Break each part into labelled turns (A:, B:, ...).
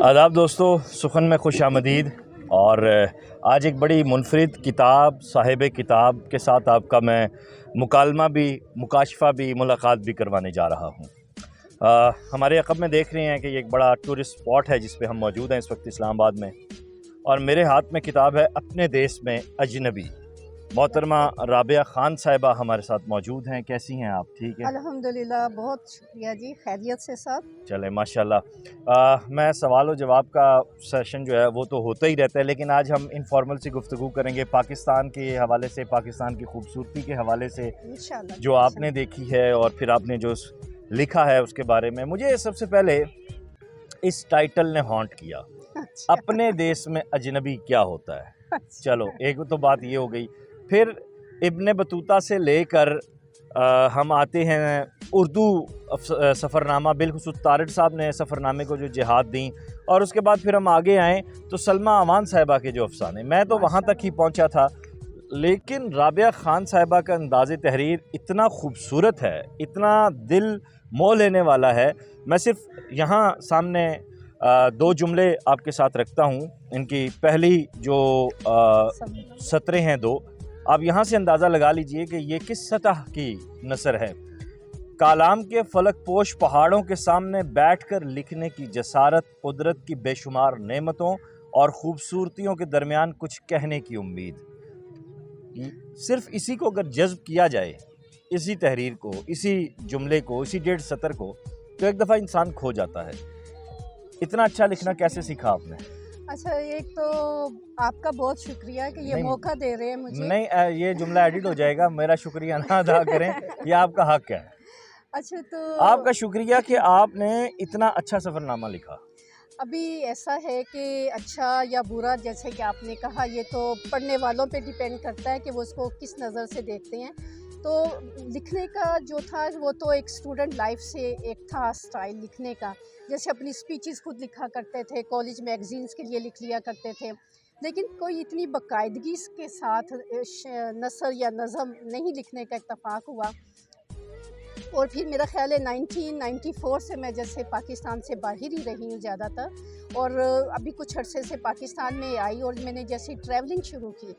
A: आदाब दोस्तों, सुखन में खुश आमदीद। और आज एक बड़ी मुनफरिद किताब साहिब किताब के साथ आपका मैं मुकालमा भी, मुकाशफा भी, मुलाकात भी करवाने जा रहा हूँ। हमारे अक़ब में देख रहे हैं कि ये एक बड़ा टूरिस्ट स्पॉट है जिस पे हम मौजूद हैं इस वक्त इस्लामाबाद में। और मेरे हाथ में किताब है अपने देश में अजनबी। मोहतरमा राबिया खान साहिबा हमारे साथ मौजूद हैं। कैसी हैं आप? ठीक है,
B: अल्हम्दुलिल्लाह, बहुत शुक्रिया जी, खैरियत से सब।
A: चले माशाल्लाह। मैं सवाल और जवाब का सेशन जो है वो तो होता ही रहता है, लेकिन आज हम इनफॉर्मल सी गुफ्तगू करेंगे पाकिस्तान के हवाले से, पाकिस्तान की खूबसूरती के हवाले से
B: इंशाल्लाह
A: जो आपने देखी है और फिर आपने जो लिखा है उसके बारे में। मुझे सबसे पहले इस टाइटल ने हॉन्ट किया,
B: अच्छा,
A: अपने देश में अजनबी क्या होता है।
B: अच्छा।
A: चलो, एक तो बात ये हो गई। फिर इब्न बतूता से लेकर हम आते हैं उर्दू सफ़रनामा, बिलखुसूस तारिड़ साहब ने सफ़रनामे को जो जिहाद दी, और उसके बाद फिर हम आगे आएँ तो सलमा अमान साहिबा के जो अफसाने, मैं तो वहाँ तक ही पहुँचा था। लेकिन राबिया खान साहिबा का अंदाज़ तहरीर इतना खूबसूरत है, इतना दिल मोह लेने वाला है। मैं सिर्फ यहाँ सामने दो जुमले आपके साथ रखता हूँ। इनकी पहली जो सतरें हैं दो, आप यहाँ से अंदाज़ा लगा लीजिए कि ये किस सतह की नसर है। कालाम के फलक पोश पहाड़ों के सामने बैठकर लिखने की जसारत, कुदरत की बेशुमार नेमतों और खूबसूरतियों के दरमियान कुछ कहने की उम्मीद। सिर्फ इसी को अगर जज्ब किया जाए, इसी तहरीर को, इसी जुमले को, इसी 1.5 सतर को, तो एक दफ़ा इंसान खो जाता है। इतना अच्छा लिखना कैसे सीखा आपने?
B: अच्छा, एक तो आपका बहुत शुक्रिया कि ये मौका दे रहे हैं मुझे।
A: नहीं, ये जुमला एडिट हो जाएगा, मेरा शुक्रिया ना अदा करें, ये आपका हक है।
B: अच्छा, तो
A: आपका शुक्रिया कि आपने इतना अच्छा सफ़रनामा लिखा।
B: अभी ऐसा है कि अच्छा या बुरा, जैसे कि आपने कहा, ये तो पढ़ने वालों पे डिपेंड करता है कि वो उसको किस नज़र से देखते हैं। तो लिखने का जो था वो तो एक स्टूडेंट लाइफ से एक था स्टाइल लिखने का। जैसे अपनी स्पीचेस खुद लिखा करते थे, कॉलेज मैगजीन्स के लिए लिख लिया करते थे, लेकिन कोई इतनी बाकायदगी के साथ नसर या नज़म नहीं लिखने का इत्तफाक हुआ। और फिर मेरा ख़्याल है 1994 से मैं जैसे पाकिस्तान से बाहर ही रही हूँ ज़्यादातर, और अभी कुछ अरसे से पाकिस्तान में आई और मैंने जैसे ट्रैवलिंग शुरू की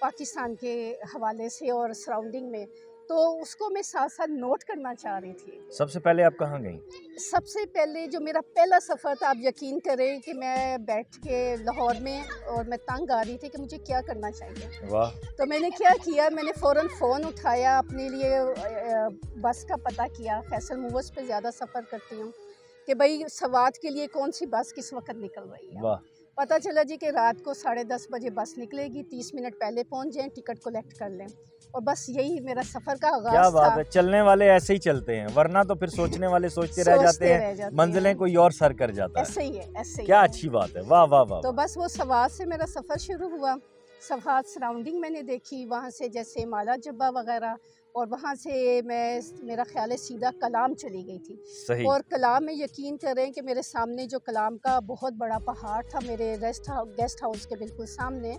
B: पाकिस्तान के हवाले से और सराउंडिंग में, तो उसको मैं साथ साथ नोट करना चाह रही थी।
A: सबसे पहले आप कहाँ गई?
B: सबसे पहले जो मेरा पहला सफ़र था, आप यकीन करें कि मैं बैठ के लाहौर में, और मैं तंग आ रही थी कि मुझे क्या करना चाहिए।
A: वाह।
B: तो मैंने क्या किया, मैंने फ़ौरन फ़ोन उठाया, अपने लिए बस का पता किया। फैसल मूवर्स पे ज़्यादा सफ़र करती हूँ कि भाई सवात के लिए कौन सी बस किस वक्त निकल रही है।
A: वाह।
B: पता चला जी कि रात को 10:30 बजे बस निकलेगी, 30 मिनट पहले पहुँच जाएँ, टिकट कलेक्ट कर लें। और बस यही मेरा सफ़र का आगाज़
A: क्या
B: था।
A: बात है, चलने वाले ऐसे ही चलते हैं, वरना तो फिर सोचने वाले सोचते रह जाते हैं, मंजिलें कोई और सर कर जाता है।
B: ऐसे ही है, ऐसे ही
A: क्या
B: है।
A: अच्छी बात है, वाह वाह वाह।
B: तो बस वो सवात से मेरा सफ़र शुरू हुआ। सवात सराउंडिंग मैंने देखी, वहाँ से जैसे माला जब्बा वगैरह, और वहाँ से मेरा ख्याल है सीधा कलाम चली गई थी।
A: सही।
B: और कलाम में यकीन करें कि मेरे सामने जो कलाम का बहुत बड़ा पहाड़ था, मेरे गेस्ट हाउस के बिल्कुल सामने,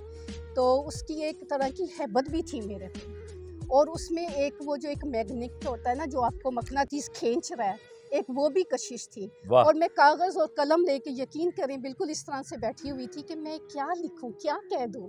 B: तो उसकी एक तरह की हैबत भी थी मेरे पे। और उसमें एक वो जो एक मैग्नेट होता है ना, जो आपको मकनातीस खींच रहा है, एक वो भी कशिश थी। और मैं कागज़ और कलम लेके, यकीन करें, बिल्कुल इस तरह से बैठी हुई थी कि मैं क्या लिखूं, क्या कह दूं।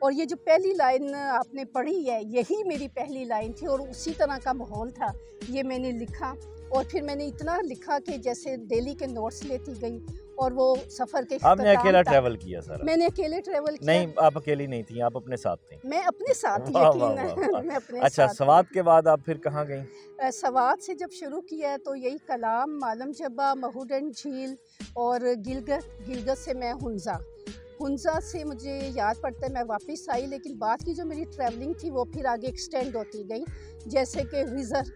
B: और ये जो पहली लाइन आपने पढ़ी है, यही मेरी पहली लाइन थी, और उसी तरह का माहौल था। ये मैंने लिखा, और फिर मैंने इतना लिखा कि जैसे डेली के नोट्स लेती गई। और वो सफ़र के
A: आपने अकेला ट्रैवल किया सारा?
B: मैंने अकेले ट्रैवल किया।
A: नहीं, आप अकेली नहीं थी, आप अपने साथ थी।
B: मैं अपने साथ,
A: वाह वाह
B: यकीन
A: वाह।
B: मैं अपने
A: अच्छा,
B: साथ।
A: सवात के बाद आप फिर कहाँ गई?
B: सवात से जब शुरू किया तो यही कलाम, मालम जब्बा, महूडन झील, और गिलगत से मैं हुंजा से मुझे याद पड़ता है मैं वापस आई। लेकिन बाद की जो मेरी ट्रैवलिंग थी वो फिर आगे एक्सटेंड होती गई, जैसे कि रिज़र,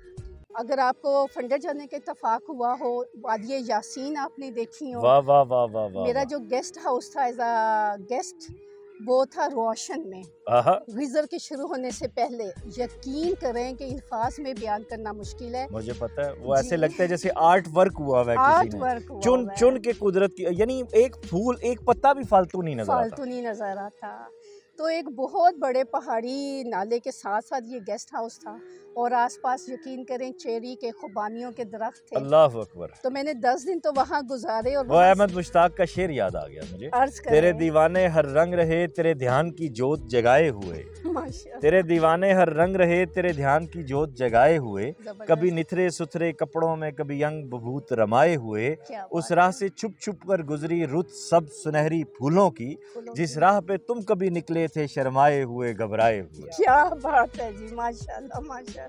B: अगर आपको फंडर जाने का इत्तफाक हुआ हो, वादिये यासीन आपने देखी हो।
A: वाह वाह वाह वाह वाह।
B: मेरा जो गेस्ट हाउस था एज अ गेस्ट, वो था रोशन में, रिजर के शुरू होने से पहले। यकीन करें कि अल्फाज में बयान करना मुश्किल है।
A: मुझे पता है, वो ऐसे लगता है जैसे आर्ट वर्क हुआ हुआ है, किसी ने चुन चुन के कुदरत की, यानी एक फूल, एक पत्ता भी फालतू नहीं नजर आता।
B: आता। तो एक बहुत बड़े पहाड़ी नाले के साथ साथ ये गेस्ट हाउस था और आसपास यकीन करें चेरी के खुबानियों के दरख्त थे।
A: अल्लाह अकबर।
B: तो मैंने 10 दिन तो वहाँ गुजारे और
A: वो अहमद मुश्ताक का शेर याद आ गया मुझे,
B: अर्ज
A: तेरे
B: करें
A: दीवाने हर रंग रहे तेरे ध्यान की जोत जगाए हुए,
B: माशाअल्लाह,
A: तेरे दीवाने हर रंग रहे तेरे ध्यान की जोत जगाए हुए,
B: जबरदस्त।
A: कभी निथरे सुथरे कपड़ों में कभी अंग बभूत रमाए हुए,
B: क्या
A: उस
B: बात
A: राह
B: है,
A: से छुप छुप कर गुजरी रुत सब सुनहरी फूलों की,
B: फूलों
A: जिस
B: की।
A: राह पे तुम कभी निकले थे शर्माए हुए घबराए हुए।
B: क्या बात है जी, माशाल्लाह माशाल्लाह।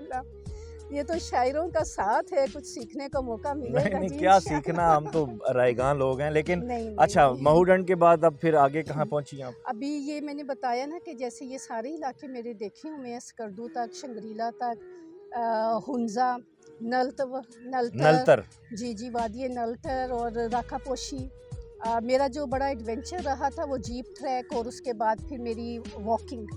B: ये तो शायरों का साथ है, कुछ सीखने का मौका
A: नहीं
B: मिलेगा
A: नहीं,
B: जी
A: क्या
B: इंशाअल्लाह।
A: सीखना, हम तो रायगां लोग हैं। लेकिन
B: नहीं, नहीं,
A: अच्छा,
B: नहीं।
A: महूडन के बाद अब फिर आगे कहाँ पहुंची आप?
B: अभी ये मैंने बताया ना कि जैसे ये सारे इलाके मेरे देखे हुए हैं, स्कर्दू तक, शंग्रीला तक, हुंजा, नलतर,
A: नलतर।
B: जी जी, वादी नलतर और राकापोशी। मेरा जो बड़ा एडवेंचर रहा था वो जीप ट्रैक और उसके बाद फिर मेरी वॉकिंग।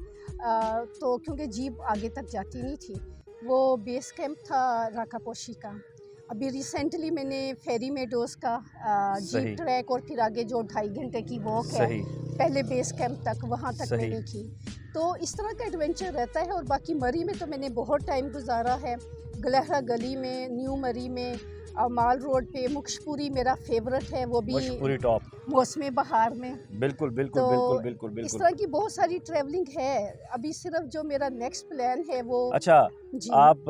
B: तो क्योंकि जीप आगे तक जाती नहीं थी, वो बेस कैंप था राकापोशी का। अभी रिसेंटली मैंने फेरी मेडोज़ का
A: सही।
B: जीप ट्रैक और फिर आगे जो 2.5 घंटे की वॉक है
A: सही
B: पहले बेस कैंप तक, वहाँ तक
A: सही।
B: मैंने की। तो इस तरह का एडवेंचर रहता है। और बाकी मरी में तो मैंने बहुत टाइम गुजारा है, गलहरा गली में, न्यू मरी में, माल रोड पे। मुक्शपुरी मेरा फेवरेट है, वो भी
A: मशहूरी टॉप।
B: मौसमी बहार में।
A: बिल्कुल बिल्कुल
B: तो
A: बिल्कुल बिल्कुल
B: इस
A: बिल्कुल।
B: तरह की बहुत सारी ट्रैवलिंग है। अभी सिर्फ जो मेरा नेक्स्ट प्लान है वो
A: अच्छा,
B: जी
A: आप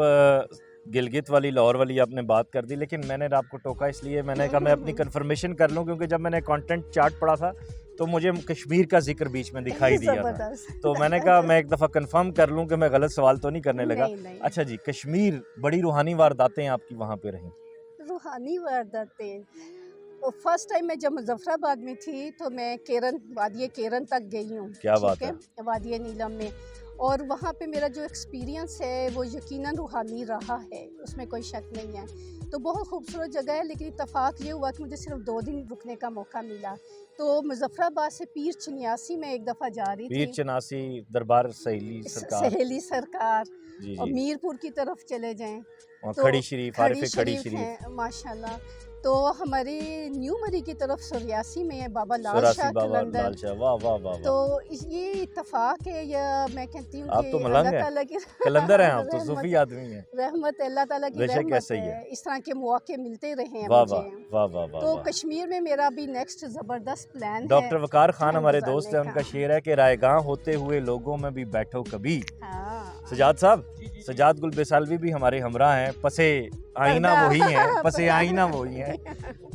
A: गिलगित वाली लाहौर वाली आपने बात कर दी, लेकिन मैंने आपको टोका इसलिए, मैंने कहा मैं अपनी कंफर्मेशन कर लूं, क्योंकि जब मैंने कंटेंट चार्ट पढ़ा था तो मुझे कश्मीर का जिक्र बीच में दिखाई दिया था।
B: ज़बरदस्त।
A: तो मैंने कहा मैं एक दफ़ा कंफर्म कर लूं कि मैं गलत सवाल तो नहीं करने लगा।
B: नहीं, नहीं।
A: अच्छा जी, कश्मीर, बड़ी रूहानी वारदातें आपकी वहाँ पे रहीं।
B: रूहानी वारदातें, और फर्स्ट टाइम मैं जब मुजफ्फराबाद में थी तो मैं केरन, वादिय केरन तक गई हूँ।
A: क्या
B: ठीक
A: बात
B: है, वादिय नीलम में। और वहाँ पे मेरा जो एक्सपीरियंस है वो यकीनन रूहानी रहा है, उसमें कोई शक नहीं है। तो बहुत खूबसूरत जगह है, लेकिन इत्तफाक ये हुआ कि मुझे सिर्फ 2 दिन रुकने का मौका मिला। तो मुजफ्फराबाद से पीर चनियासी में एक दफ़ा जा रही
A: पीर
B: थी,
A: चनासी दरबार सहेली सरकार।
B: सहेली सरकार,
A: जी
B: और
A: जी,
B: मीरपुर की तरफ चले जाएं
A: और
B: तो
A: खड़ी शरीफ, आरिफ खड़ी शरीफ,
B: हैं माशाल्लाह। तो हमारे न्यू मरी की तरफ सुरयासी में है बाबा लाल
A: सरासी
B: शाह
A: बाबा
B: कलंदर।
A: लाल शाह, वाह वाह वाह
B: तो
A: वाह।
B: ये इत्तफाक है, या मैं कहती हूँ
A: आप
B: कि
A: तो मलंग
B: अल्लाह
A: हैं,
B: ताला की
A: कलंदर हैं आप तो,
B: रहमत,
A: सूफी आदमी हैं।
B: रहमत अल्लाह ताला की
A: बेशक
B: रहमत
A: ऐसा ही
B: है।
A: है।
B: इस तरह के मौके मिलते रहे हैं
A: वाह
B: मुझे।
A: वाह वाह वाह वाह
B: तो
A: वाह।
B: कश्मीर में मेरा भी नेक्स्ट ज़बरदस्त प्लान है
A: डॉक्टर वकार खान
B: टाइम
A: हमारे
B: गुजारने
A: दोस्त हैं,
B: का।
A: उनका शेर है कि रायगां होते हुए लोगों में भी बैठो कभी।
B: हाँ।
A: सजाद साहब, सजाद गुल बेसालवी भी हमारे हमरा हैं, पसे आईना
B: पर्दा।
A: वही हैं, पसे आईना वही हैं।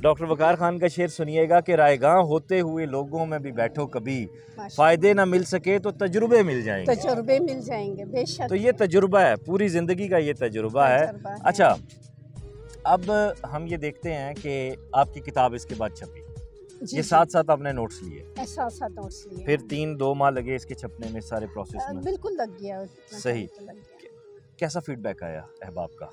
A: डॉक्टर वकार खान का शेर सुनिएगा कि रायगां होते हुए लोगों में भी बैठो कभी,
B: माशाल्लाह।
A: फायदे ना मिल सके तो तजुर्बे मिल जाएंगे।
B: तजुर्बे मिल जाएंगे, बेशक।
A: तो ये तजुर्बा है, पूरी ज़िंदगी का ये तजुर्बा है।
B: तजुर्बा है।
A: अच्छा, अब हम ये देखते हैं कि आपकी किताब इसके बाद छपी,
B: जी,
A: ये
B: जी।
A: साथ साथ आपने नोट्स लिए,
B: ऐसा सा नोट्स लिए।
A: फिर 3-2 माह लगे इसके छपने में, सारे प्रोसेस में।
B: बिल्कुल लग गया, इतना
A: सही।
B: टाइम तो लग गया।
A: कैसा फीडबैक आया अहबाब का?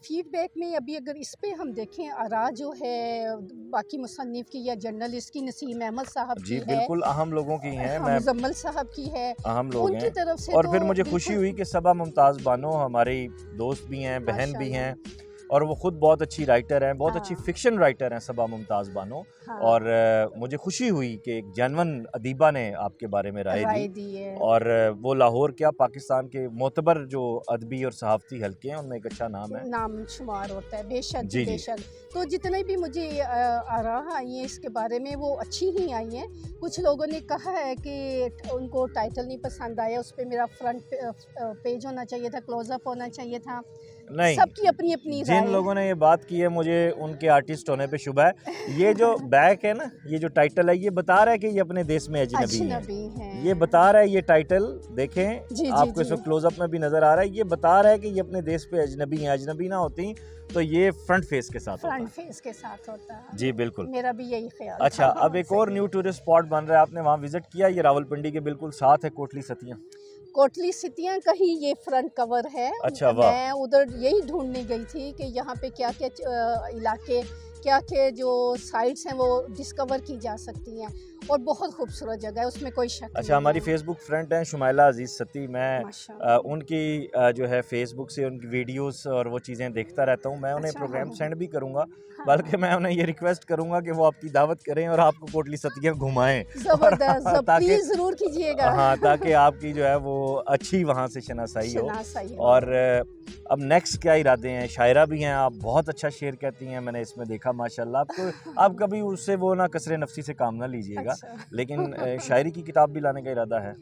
B: फीडबैक में अभी अगर इस पे हम देखें, आरा जो है बाकी मुसन्निफ की या जर्नलिस्ट की, नसीम अहमद साहब
A: जी
B: की है,
A: बिल्कुल अहम लोगों की हैं, मैं
B: मुजम्मल साहब की है,
A: अहम लोग
B: उनकी
A: हैं।
B: तरफ से
A: और
B: तो
A: फिर मुझे खुशी
B: बिल्कुल
A: हुई कि सबा मुमताज़ बानो हमारी दोस्त भी हैं, बहन भी
B: माशाल्लाह।
A: हैं, और वो खुद बहुत अच्छी राइटर हैं, बहुत अच्छी
B: हाँ।
A: फिक्शन राइटर हैं सबा मुमताज़ बानो।
B: हाँ,
A: और मुझे खुशी हुई कि एक जनवन अदीबा ने आपके बारे में राय
B: राय
A: दी,
B: दी है।
A: और वो लाहौर क्या पाकिस्तान के मोतबर जो अदबी और सहाफ़ती हल्के हैं उनमें एक अच्छा नाम है।
B: नाम शुमार होता है, बेशक
A: जी, जी।
B: बेशक। तो जितने भी मुझे आरा आई हैं इसके बारे में वो अच्छी ही आई हैं। कुछ लोगों ने कहा है कि उनको टाइटल नहीं पसंद आया, उस पर मेरा फ्रंट पेज होना चाहिए था, क्लोजअप होना चाहिए था।
A: नहीं,
B: सबकी अपनी अपनी राय
A: जिन
B: है।
A: लोगों ने ये बात की है मुझे उनके आर्टिस्ट होने पे शुबह है। ये जो बैक है ना, ये जो टाइटल है, ये बता रहा है कि ये अपने देश में अजनबी है।
B: अजनबी हैं।
A: ये बता रहा है, ये टाइटल देखें,
B: जी,
A: आपको
B: जी।
A: इस क्लोजअप में भी नजर आ रहा है, ये बता रहा है कि ये अपने देश पे अजनबी हैं। अजनबी ना होती तो ये फ्रंट फेस के साथ
B: फ्रंट
A: होता।
B: फेस के साथ होता है।
A: जी बिल्कुल।
B: मेरा भी यही ख्याल
A: अच्छा,
B: था।
A: अब एक और न्यू टूरिस्ट स्पॉट बन रहा है, आपने वहाँ विजिट किया, ये रावलपिंडी के बिल्कुल साथ है, कोटली सतियाँ।
B: कोटली सिटियाँ का ही ये फ्रंट कवर है।
A: अच्छा, वाह।
B: मैं उधर यही ढूंढने गई थी कि यहाँ पे क्या क्या इलाके, क्या के जो साइट्स हैं वो डिस्कवर की जा सकती हैं, और बहुत खूबसूरत जगह है, उसमें कोई शक
A: अच्छा,
B: नहीं
A: हमारी
B: है।
A: फेसबुक फ्रेंड हैं शुमाइला अजीज़ सती, मैं
B: माशाअल्लाह।
A: उनकी जो है फेसबुक से उनकी वीडियोस और वो चीज़ें देखता रहता हूँ। मैं उन्हें
B: अच्छा,
A: प्रोग्राम
B: हाँ,
A: सेंड भी करूँगा,
B: हाँ,
A: बल्कि
B: हाँ।
A: मैं उन्हें ये रिक्वेस्ट करूँगा कि वो आपकी दावत करें और आपको कोटली सतियाँ घुमाएँ और
B: ज़बरदस्त,
A: ताकि
B: प्लीज़ ज़रूर कीजिएगा।
A: हाँ, ताकि आपकी जो है वो अच्छी वहाँ से शनासाई हो।
B: शनासाई हो।
A: और अब नेक्स्ट क्या इरादे हैं? शायरा भी हैं आप, बहुत अच्छा शेर कहती हैं, मैंने इसमें देखा माशाल्लाह। आपको आप कभी उससे वो ना कसरे नफ़सी से काम ना लीजिएगा,
B: अच्छा।
A: लेकिन शायरी की किताब भी लाने का इरादा है?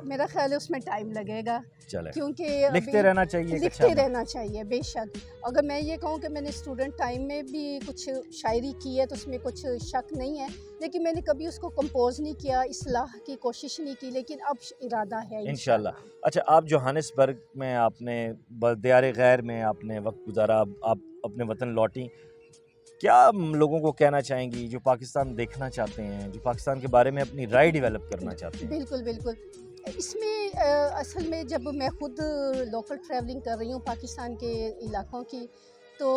B: मेरा ख़्याल है उसमें टाइम लगेगा,
A: चलें,
B: क्योंकि
A: लिखते
B: अभी
A: रहना चाहिए एक अच्छा
B: लिखते
A: अमल।
B: रहना चाहिए बेशक। अगर मैं ये कहूँ कि मैंने स्टूडेंट टाइम में भी कुछ शायरी की है तो उसमें कुछ शक नहीं है, लेकिन मैंने कभी उसको कंपोज़ नहीं किया, इस्लाह की कोशिश नहीं की, लेकिन अब इरादा है
A: इंशाल्लाह।
B: इंशाल्लाह।
A: अच्छा, आप जोहानिसबर्ग में आपने दियार गैर में आपने वक्त गुजारा, अब आप अपने वतन लौटी, क्या लोगों को कहना चाहेंगी जो पाकिस्तान देखना चाहते हैं, जो पाकिस्तान के बारे में अपनी राय डेवलप करना चाहते हैं?
B: बिल्कुल, बिल्कुल। इसमें असल में जब मैं खुद लोकल ट्रैवलिंग कर रही हूँ पाकिस्तान के इलाकों की, तो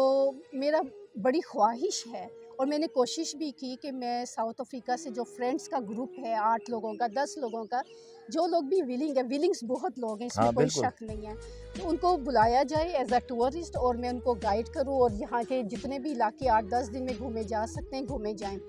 B: मेरा बड़ी ख्वाहिश है और मैंने कोशिश भी की कि मैं साउथ अफ्रीका से जो फ्रेंड्स का ग्रुप है 8 लोगों का, 10 लोगों का, जो लोग भी विलिंग है, विलिंग्स बहुत लोग हैं, इसमें
A: हाँ,
B: कोई
A: बिल्कुल।
B: शक नहीं है, तो उनको बुलाया जाए एज़ अ टूरिस्ट और मैं उनको गाइड करूँ और यहाँ के जितने भी इलाके 8-10 दिन में घूमे जा सकते हैं, घूमे जाएँ।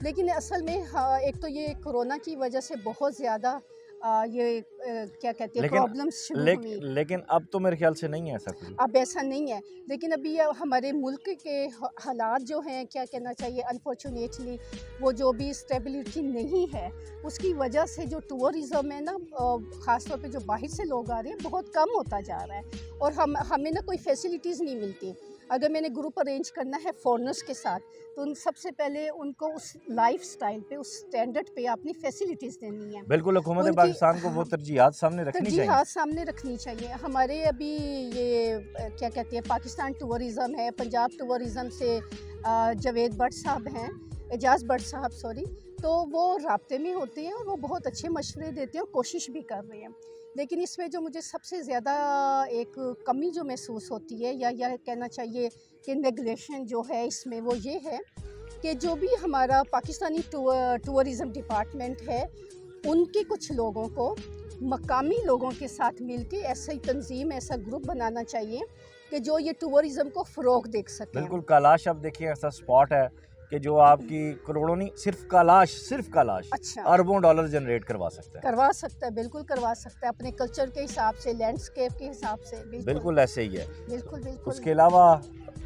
B: लेकिन असल में हाँ, एक तो ये कोरोना की वजह से बहुत ज़्यादा क्या कहते हैं
A: लेकिन
B: प्रॉब्लम्स शुरू हुई।
A: लेकिन अब तो मेरे ख्याल से नहीं है ऐसा कुछ।
B: अब ऐसा नहीं है, लेकिन अभी हमारे मुल्क के हालात जो हैं, क्या कहना चाहिए, अनफॉर्चुनेटली वो जो भी स्टेबिलिटी नहीं है, उसकी वजह से जो टूरिज़्म है ना, ख़ास तौर पे जो बाहर से लोग आ रहे हैं, बहुत कम होता जा रहा है और हमें ना कोई फैसिलिटीज़ नहीं मिलती। अगर मैंने ग्रुप अरेंज करना है फॉरेनर्स के साथ, तो सबसे पहले उनको उस लाइफ़स्टाइल पे, उस स्टैंडर्ड पे अपनी फैसिलिटीज़ देनी है।
A: बिल्कुल, हुकूमत
B: उनकी
A: पाकिस्तान को वो
B: हाँ,
A: तरजीहात सामने रखनी चाहिए।
B: तरजीहात सामने रखनी चाहिए। हमारे अभी ये क्या कहते हैं, पाकिस्तान टूरिज़्म है, पंजाब टूरिज़्म से जावेद भट्ट साहब हैं, एजाज़ भट्ट साहब सॉरी, तो वो राब्ते में होते हैं और वो बहुत अच्छे मशवरे देते हैं और कोशिश भी कर रहे हैं। लेकिन इसमें जो मुझे सबसे ज़्यादा एक कमी जो महसूस होती है, या कहना चाहिए कि नेगलेक्शन जो है इसमें, वो ये है कि जो भी हमारा पाकिस्तानी टूरिज़्म डिपार्टमेंट है, उनके कुछ लोगों को मकामी लोगों के साथ मिलके ऐसी तंजीम, ऐसा ग्रुप बनाना चाहिए कि जो ये टूरिज़्म को फ़रोग़ दे सकें।
A: बिल्कुल, कैलाश आप देखिए ऐसा स्पॉट है कि जो आपकी करोड़ों नहीं, सिर्फ कैलाश
B: अच्छा,
A: अरबों डॉलर जनरेट करवा सकता है।
B: करवा सकता है, बिल्कुल करवा सकता है, अपने कल्चर के हिसाब से, लैंडस्केप के हिसाब से।
A: बिल्कुल ऐसे ही है।
B: बिल्कुल, बिल्कुल।
A: उसके अलावा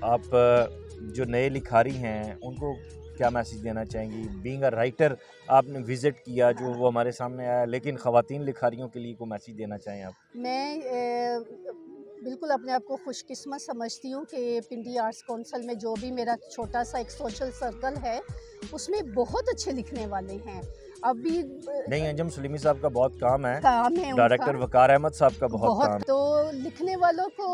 A: आप जो नए लिखारी हैं उनको क्या मैसेज देना चाहेंगी? बीइंग अ राइटर आपने विज़िट किया जो वो हमारे सामने आया, लेकिन ख़वातीन लिखारियों के लिए कोई मैसेज देना चाहें आप?
B: मैं बिल्कुल अपने आप को खुशकिस्मत समझती हूँ कि पिंडी आर्ट्स काउंसिल में जो भी मेरा छोटा सा एक सोशल सर्कल है, उसमें बहुत अच्छे लिखने वाले हैं। अभी
A: नहीं, अंजुम सलीमी साहब का बहुत काम है,
B: काम है
A: डायरेक्टर
B: उनका
A: वकार अहमद साहब का बहुत काम।
B: तो लिखने वालों को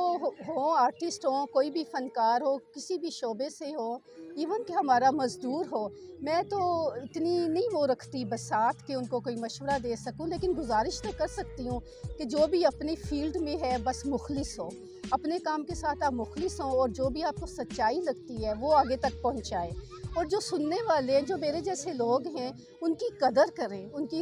B: हो, आर्टिस्ट हो, कोई भी फ़नकार हो, किसी भी शोबे से हो, इवन कि हमारा मज़दूर हो, मैं तो इतनी नहीं वो रखती बसात कि उनको कोई मशवरा दे सकूं, लेकिन गुजारिश तो कर सकती हूँ कि जो भी अपनी फ़ील्ड में है बस मुखलिस हो, अपने काम के साथ आप मुखलिस हों और जो भी आपको सच्चाई लगती है वो आगे तक पहुँचाए, और जो सुनने वाले हैं, जो मेरे जैसे लोग हैं, उनकी कदर करें, उनकी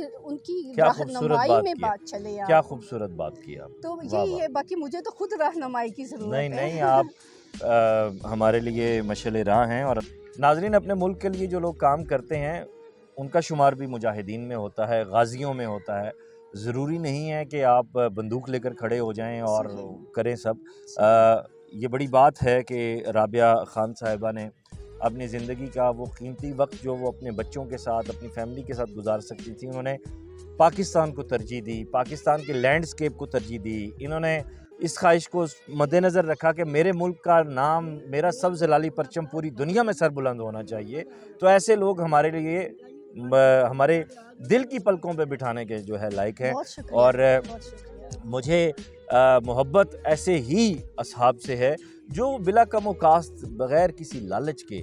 A: क्या खूबसूरत
B: रहनुमाई
A: बात
B: में
A: की है,
B: बात चले
A: क्या
B: आप।
A: खूबसूरत बात की आप।
B: तो
A: वाह
B: यही
A: वाह।
B: है, बाकी मुझे तो खुद रहनुमाई की ज़रूरत
A: नहीं
B: है।
A: नहीं, आप हमारे लिए मशअल राह हैं। और नाज़रीन, अपने मुल्क के लिए जो लोग काम करते हैं उनका शुमार भी मुजाहिदीन में होता है, गाज़ियों में होता है। ज़रूरी नहीं है कि आप बंदूक लेकर खड़े हो जाएं और करें सब। ये बड़ी बात है कि राबिया खान साहिबा ने अपनी ज़िंदगी का वो कीमती वक्त जो वो अपने बच्चों के साथ, अपनी फैमिली के साथ गुजार सकती थी, उन्होंने पाकिस्तान को तरजीह दी, पाकिस्तान के लैंडस्केप को तरजीह दी। इन्होंने इस ख्वाहिश को मद्देनज़र रखा कि मेरे मुल्क का नाम, मेरा सबसे लाली परचम पूरी दुनिया में सरबुलंद होना चाहिए। तो ऐसे लोग हमारे लिए हमारे दिल की पलकों पे बिठाने के जो है लायक हैं।
B: बहुत शुक्रिया,
A: और
B: बहुत शुक्रिया।
A: मुझे मोहब्बत ऐसे ही असहाब से है जो बिला कम कास्त बग़ैर किसी लालच के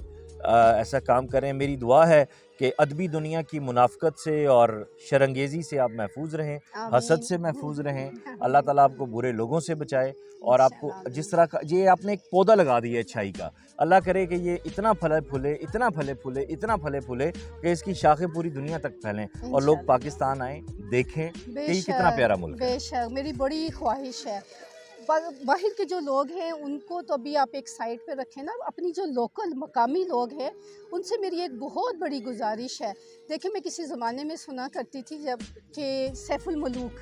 A: ऐसा काम करें। मेरी दुआ है کہ ادبی دنیا کی منافقت سے اور شرنگیزی سے آپ محفوظ رہیں، حسد سے محفوظ رہیں، اللہ تعالیٰ آپ کو برے لوگوں سے بچائے، اور آپ کو جس طرح کا یہ آپ نے ایک پودا لگا دیا ہے اچھائی کا، اللہ کرے کہ یہ اتنا پھلے پھولے، اتنا پھلے پھولے، اتنا پھلے پھولے کہ اس کی شاخیں پوری دنیا تک پھیلیں اور لوگ پاکستان آئیں، دیکھیں کہ یہ کتنا پیارا ملک ہے۔
B: بے شک میری بڑی خواہش ہے۔ باہر کے جو لوگ ہیں ان کو تو ابھی آپ ایک سائڈ پہ رکھیں نا، اپنی جو لوکل مقامی لوگ ہیں ان سے میری ایک بہت بڑی گزارش ہے۔ دیکھیں میں کسی زمانے میں سنا کرتی تھی جب کہ سیف الملوک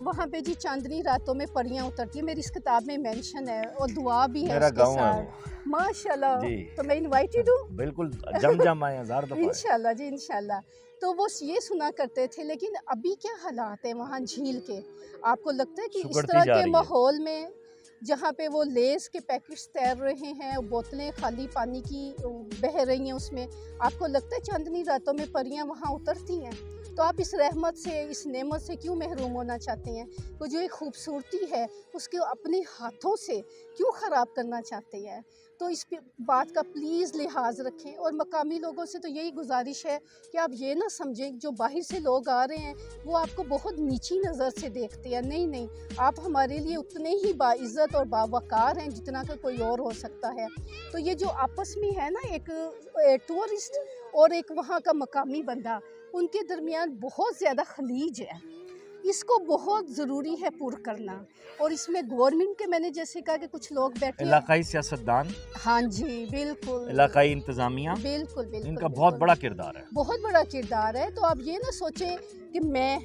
B: وہاں پہ جی چاندنی راتوں میں پریاں اترتی ہیں، میری اس کتاب میں مینشن ہے اور دعا بھی ہے اس کے ساتھ۔ ماشاء اللہ، تو میں انوائٹیڈ ہوں،
A: بالکل جم آئے ہزار دفعہ
B: انشاءاللہ جی انشاءاللہ۔ تو وہ یہ سنا کرتے تھے، لیکن ابھی کیا حالات ہیں وہاں جھیل کے؟ آپ کو لگتا ہے کہ اس طرح کے ماحول میں جہاں پہ وہ لیز کے پیکٹس تیر رہے ہیں، بوتلیں خالی پانی کی بہہ رہی ہیں اس میں، آپ کو لگتا ہے چاندنی راتوں میں پریاں وہاں اترتی ہیں؟ تو آپ اس رحمت سے، اس نعمت سے کیوں محروم ہونا چاہتے ہیں؟ وہ جو ایک خوبصورتی ہے اس کو اپنے ہاتھوں سے کیوں خراب کرنا چاہتے ہیں؟ تو اس بات کا پلیز لحاظ رکھیں، اور مقامی لوگوں سے تو یہی گزارش ہے کہ آپ یہ نہ سمجھیں جو باہر سے لوگ آ رہے ہیں وہ آپ کو بہت نیچی نظر سے دیکھتے ہیں، نہیں نہیں، آپ ہمارے لیے اتنے ہی باعزت اور باوقار ہیں جتنا کہ کوئی اور ہو سکتا ہے۔ تو یہ جو آپس میں ہے نا، ایک ٹورسٹ اور ایک وہاں کا مقامی بندہ، ان کے درمیان بہت زیادہ خلیج ہے، اس کو بہت ضروری ہے پور کرنا۔ اور اس میں گورنمنٹ کے، میں نے جیسے کہا کہ کچھ لوگ بیٹھے ہیں،
A: علاقائی سیاستدان،
B: ہاں جی بالکل،
A: علاقائی انتظامیہ،
B: بالکل بالکل،
A: ان کا بہت بڑا کردار ہے،
B: بہت بڑا کردار ہے۔ تو آپ یہ نہ سوچیں کہ میں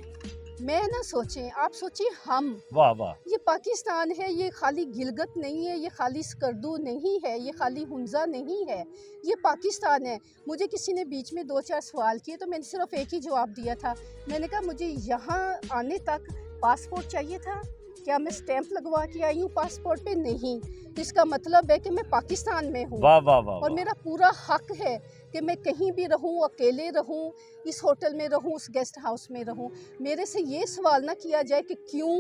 B: نہ سوچیں، آپ سوچیں ہم۔
A: واہ واہ،
B: یہ پاکستان ہے، یہ خالی گلگت نہیں ہے، یہ خالی سکردو نہیں ہے، یہ خالی حمزہ نہیں ہے، یہ پاکستان ہے۔ مجھے کسی نے بیچ میں 2-4 سوال کیے تو میں نے صرف ایک ہی جواب دیا تھا، میں نے کہا مجھے یہاں آنے تک پاسپورٹ چاہیے تھا، کیا میں سٹیمپ لگوا کے آئی ہوں پاسپورٹ پہ؟ نہیں، اس کا مطلب ہے کہ میں پاکستان میں ہوں،
A: واہ واہ واہ،
B: اور میرا پورا حق ہے کہ میں کہیں بھی رہوں، اکیلے رہوں، اس ہوٹل میں رہوں، اس گیسٹ ہاؤس میں رہوں۔ میرے سے یہ سوال نہ کیا جائے کہ کیوں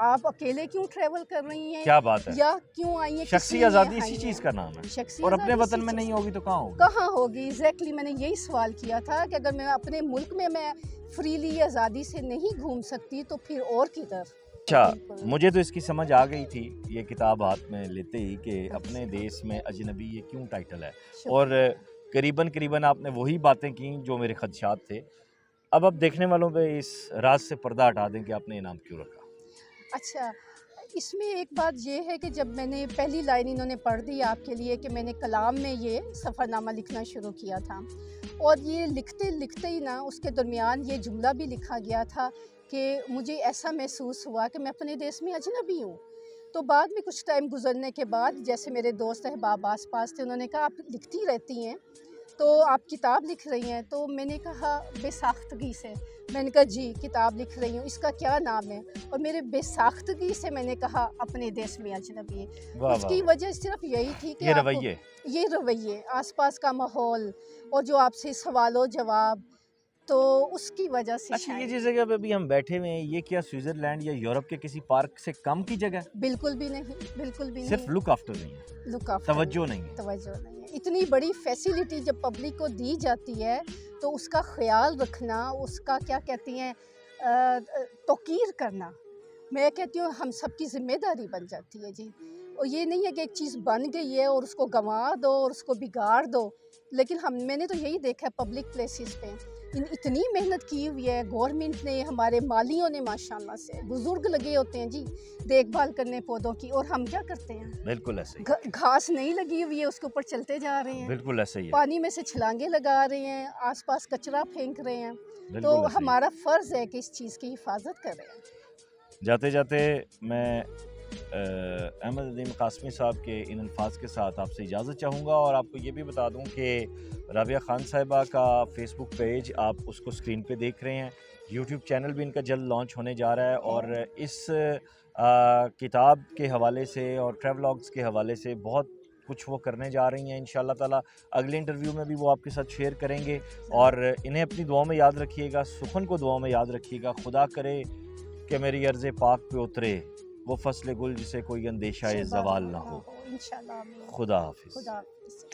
B: آپ اکیلے کیوں ٹریول کر رہی ہیں،
A: کیا بات ہے،
B: یا کیوں آئی ہیں،
A: شخصی آزادی اسی چیز کا نام ہے، اور اپنے وطن میں نہیں ہوگی تو کہاں ہوگی؟
B: کہاں ہوگی؟ ایگزیکٹلی، میں نے یہی سوال کیا تھا کہ اگر میں اپنے ملک میں فریلی آزادی سے نہیں گھوم سکتی تو پھر اور کدھر؟
A: اچھا، مجھے تو اس کی سمجھ آ گئی تھی یہ کتاب ہاتھ میں لیتے ہی کہ اپنے دیس میں اجنبی یہ کیوں ٹائٹل ہے، اور قریباً آپ نے وہی باتیں کی جو میرے خدشات تھے۔ اب دیکھنے والوں پہ اس راز سے پردہ ہٹا دیں کہ آپ نے یہ نام کیوں رکھا۔
B: اچھا، اس میں ایک بات یہ ہے کہ جب میں نے پہلی لائن انہوں نے پڑھ دی آپ کے لیے کہ میں نے کلام میں یہ سفر نامہ لکھنا شروع کیا تھا، اور یہ لکھتے لکھتے ہی نا اس کے درمیان یہ جملہ بھی لکھا گیا تھا کہ مجھے ایسا محسوس ہوا کہ میں اپنے دیس میں اجنبی ہوں۔ تو بعد میں کچھ ٹائم گزرنے کے بعد جیسے میرے دوست احباب آس پاس تھے، انہوں نے کہا آپ لکھتی رہتی ہیں تو آپ کتاب لکھ رہی ہیں؟ تو میں نے کہا بے ساختگی سے، میں نے کہا جی کتاب لکھ رہی ہوں، اس کا کیا نام ہے؟ اور میرے بے ساختگی سے میں نے کہا اپنے دیس میں اجنبی ہے۔ اس کی وجہ صرف یہی تھی کہ یہ رویے، آس پاس کا ماحول، اور جو آپ سے سوال و جواب، تو اس کی وجہ سے۔
A: اچھا، یہ جس جگہ پہ بھی ہم بیٹھے ہوئے ہیں یہ کیا سوئٹزرلینڈ یا یورپ کے کسی پارک سے کم کی جگہ ہے؟
B: بالکل بھی نہیں، بالکل بھی نہیں،
A: صرف لک آفٹر نہیں ہے، توجہ نہیں ہے۔
B: اتنی بڑی فیسیلیٹی جب پبلک کو دی جاتی ہے تو اس کا خیال رکھنا، اس کا کیا کہتی ہیں توقیر کرنا، میں کہتی ہوں ہم سب کی ذمہ داری بن جاتی ہے جی۔ اور یہ نہیں ہے کہ ایک چیز بن گئی ہے اور اس کو گنوا دو اور اس کو بگاڑ دو، لیکن میں نے تو یہی دیکھا ہے پبلک پلیسز پہ اتنی محنت کی ہوئی ہے گورنمنٹ نے، ہمارے مالیوں نے، ماشاءاللہ سے بزرگ لگے ہوتے ہیں جی دیکھ بھال کرنے پودوں کی، اور ہم کیا کرتے ہیں؟
A: بالکل ایسے ہی،
B: گھاس نہیں لگی ہوئی ہے اس کے اوپر چلتے جا رہے ہیں،
A: بالکل ایسے ہی،
B: پانی میں سے چھلانگے لگا رہے ہیں، آس پاس کچرا پھینک رہے ہیں، تو ہمارا فرض ہے کہ اس چیز کی حفاظت کریں۔
A: جاتے جاتے میں احمد ندیم قاسمی صاحب کے ان الفاظ کے ساتھ آپ سے اجازت چاہوں گا، اور آپ کو یہ بھی بتا دوں کہ رابعہ خان صاحبہ کا فیس بک پیج آپ اس کو اسکرین پہ دیکھ رہے ہیں، یوٹیوب چینل بھی ان کا جلد لانچ ہونے جا رہا ہے، اور اس کتاب کے حوالے سے اور ٹریولاگس کے حوالے سے بہت کچھ وہ کرنے جا رہی ہیں انشاءاللہ تعالیٰ۔ اگلے انٹرویو میں بھی وہ آپ کے ساتھ شیئر کریں گے، اور انہیں اپنی دعاؤں میں یاد رکھیے گا، سخن کو دعاؤں میں یاد رکھیے گا۔ خدا کرے کہ میری عرض پاک پہ اترے وہ فصل گل جسے کوئی اندیشہ زوال نہ ہو۔
B: انشاءاللہ،
A: خدا حافظ۔
B: خدا حافظ۔